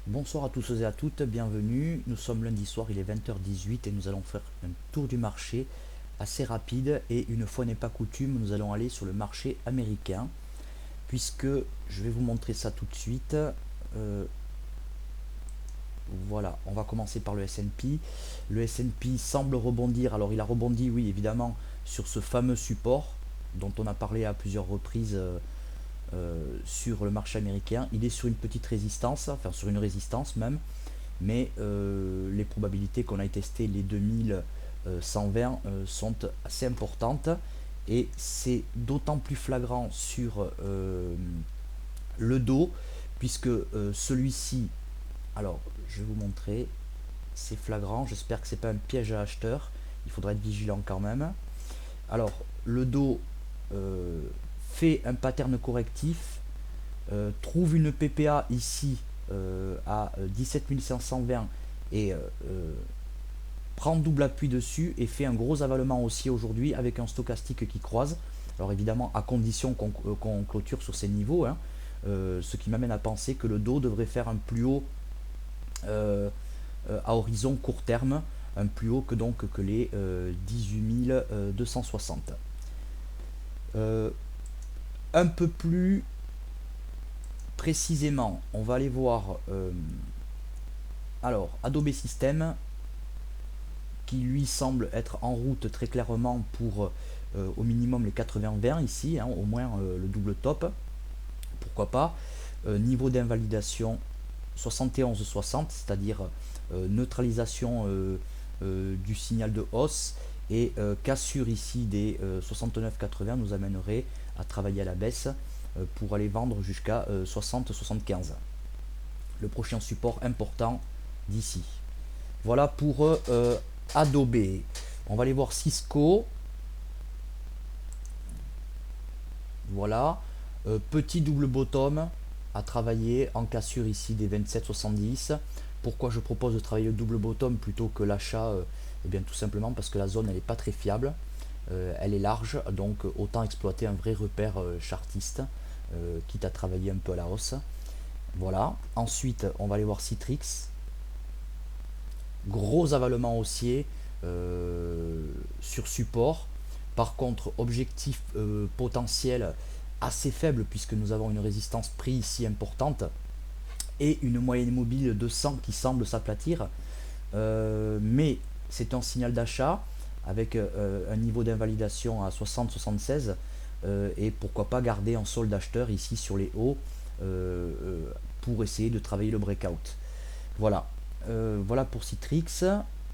Bonsoir à tous et à toutes, bienvenue. Nous sommes lundi soir, il est 20h18 et nous allons faire un tour du marché assez rapide. Et une fois n'est pas coutume, nous allons aller sur le marché américain, puisque je vais vous montrer ça tout de suite. Voilà, on va commencer par le S&P. Le S&P semble rebondir. Alors il a rebondi, oui, évidemment, sur ce fameux support dont on a parlé à plusieurs reprises sur le marché américain. Il est sur une petite résistance, enfin sur une résistance même, mais les probabilités qu'on aille tester les 2120 sont assez importantes, et c'est d'autant plus flagrant sur le dos, puisque celui-ci, alors je vais vous montrer, c'est flagrant, j'espère que c'est pas un piège à acheteur, il faudra être vigilant quand même. Alors le dos fait un pattern correctif, trouve une PPA ici à 17 520 et prend double appui dessus et fait un gros avalement haussier aujourd'hui avec un stochastique qui croise. Alors évidemment à condition qu'on clôture sur ces niveaux, hein, ce qui m'amène à penser que le dos devrait faire un plus haut à horizon court terme, un plus haut que donc que les 18 260. Un peu plus précisément, on va aller voir alors Adobe System, qui lui semble être en route très clairement pour au minimum les 80-20 ici, hein, au moins le double top, pourquoi pas. Niveau d'invalidation 71-60, c'est-à-dire neutralisation du signal de hausse, et cassure ici des 69-80 nous amènerait à travailler à la baisse pour aller vendre jusqu'à 60-75. Le prochain support important d'ici. Voilà pour Adobe. On va aller voir Cisco. Voilà. Petit double bottom à travailler en cassure ici des 27,70. Pourquoi je propose de travailler le double bottom plutôt que l'achat? Eh bien tout simplement parce que la zone elle n'est pas très fiable. Elle est large, donc autant exploiter un vrai repère chartiste, quitte à travailler un peu à la hausse. Voilà. Ensuite, on va aller voir Citrix. Gros avalement haussier sur support. Par contre, objectif potentiel assez faible, puisque nous avons une résistance prix ici importante et une moyenne mobile de 100 qui semble s'aplatir. Mais c'est un signal d'achat avec un niveau d'invalidation à 60-76, et pourquoi pas garder un solde d'acheteur ici sur les hauts pour essayer de travailler le breakout. Voilà. Voilà pour Citrix.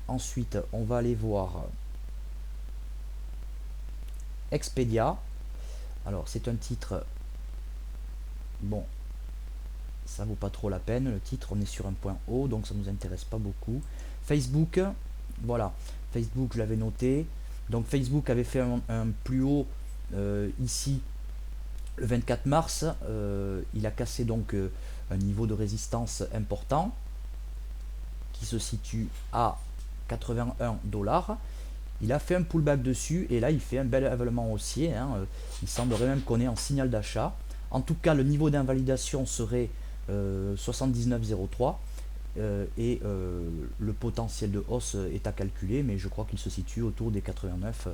Ensuite, on va aller voir Expedia. Alors, c'est un titre. Bon, ça vaut pas trop la peine. Le titre, on est sur un point haut, donc ça nous intéresse pas beaucoup. Facebook, voilà. Facebook, je l'avais noté. Donc, Facebook avait fait un plus haut ici le 24 mars. Il a cassé donc un niveau de résistance important qui se situe à 81 $. Il a fait un pullback dessus et là il fait un bel avalement haussier, hein. Il semblerait même qu'on est en signal d'achat. En tout cas, le niveau d'invalidation serait 79,03 et le potentiel de hausse est à calculer, mais je crois qu'il se situe autour des 89,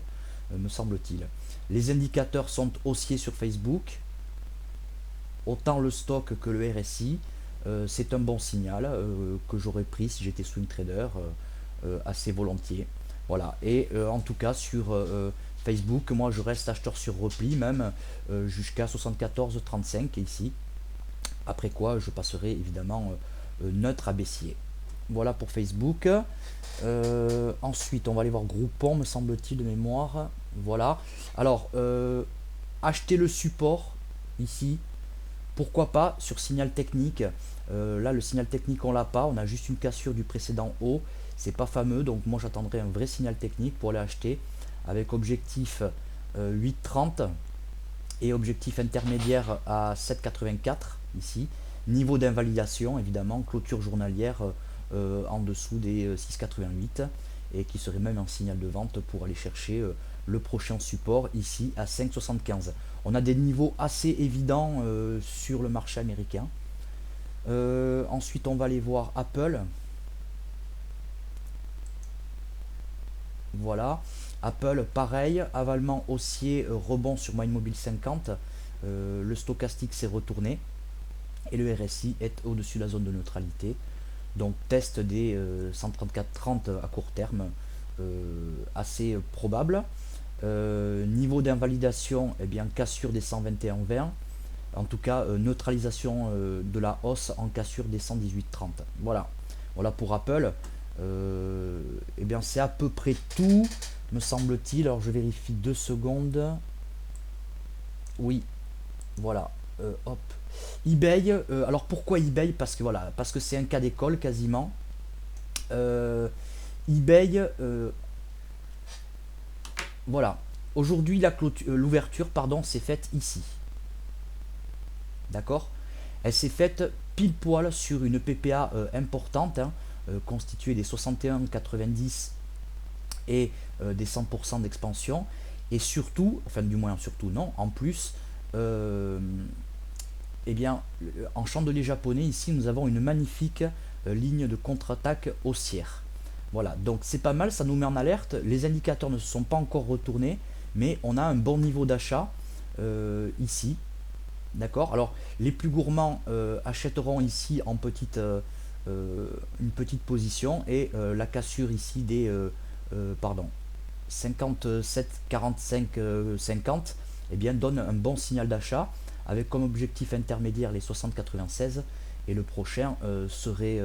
me semble-t-il. Les indicateurs sont haussiers sur Facebook, autant le stock que le RSI. C'est un bon signal que j'aurais pris si j'étais swing trader assez volontiers. Voilà, et en tout cas sur Facebook, moi je reste acheteur sur repli, même jusqu'à 74,35 ici. Après quoi, je passerai évidemment neutre à baissier. Voilà pour Facebook. Ensuite, on va aller voir Groupon, me semble-t-il, de mémoire. Voilà. Alors, acheter le support ici. Pourquoi pas sur signal technique. Là, le signal technique, on l'a pas. On a juste une cassure du précédent haut. C'est pas fameux. Donc, moi, j'attendrai un vrai signal technique pour aller acheter avec objectif 8,30 et objectif intermédiaire à 7,84 ici. Niveau d'invalidation, évidemment, clôture journalière en dessous des 6,88 et qui serait même un signal de vente pour aller chercher le prochain support ici à 5,75. On a des niveaux assez évidents sur le marché américain. ensuite on va aller voir Apple. Voilà, Apple pareil, avalement haussier, rebond sur moyenne mobile 50, le stochastique s'est retourné et le RSI est au-dessus de la zone de neutralité. Donc test des 134,30 à court terme, assez probable. Niveau d'invalidation, eh bien cassure des 121,20. En tout cas, neutralisation de la hausse en cassure des 118,30. Voilà. Voilà pour Apple. Eh bien c'est à peu près tout, me semble-t-il. Alors je vérifie 2 secondes. Oui, voilà. Hop. eBay, alors pourquoi eBay? Parce que voilà, parce que c'est un cas d'école quasiment. eBay, voilà. Aujourd'hui, l'ouverture, pardon, s'est faite ici. D'accord? Elle s'est faite pile poil sur une PPA importante, hein, constituée des 61,90 et des 100% d'expansion. Et surtout, enfin du moins surtout non, en plus, eh bien, en chandelier japonais, ici, nous avons une magnifique ligne de contre-attaque haussière. Voilà, donc c'est pas mal, ça nous met en alerte. Les indicateurs ne se sont pas encore retournés, mais on a un bon niveau d'achat ici. D'accord. Alors, les plus gourmands achèteront ici en une petite position et la cassure ici des pardon, 57, 45, 50, eh bien, donne un bon signal d'achat avec comme objectif intermédiaire les 60,96 et le prochain serait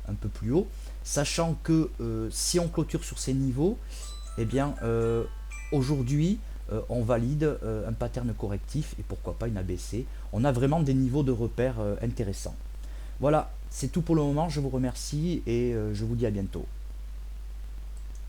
un peu plus haut. Sachant que si on clôture sur ces niveaux, eh bien, aujourd'hui, on valide un pattern correctif et pourquoi pas une ABC. On a vraiment des niveaux de repères intéressants. Voilà, c'est tout pour le moment. Je vous remercie et je vous dis à bientôt.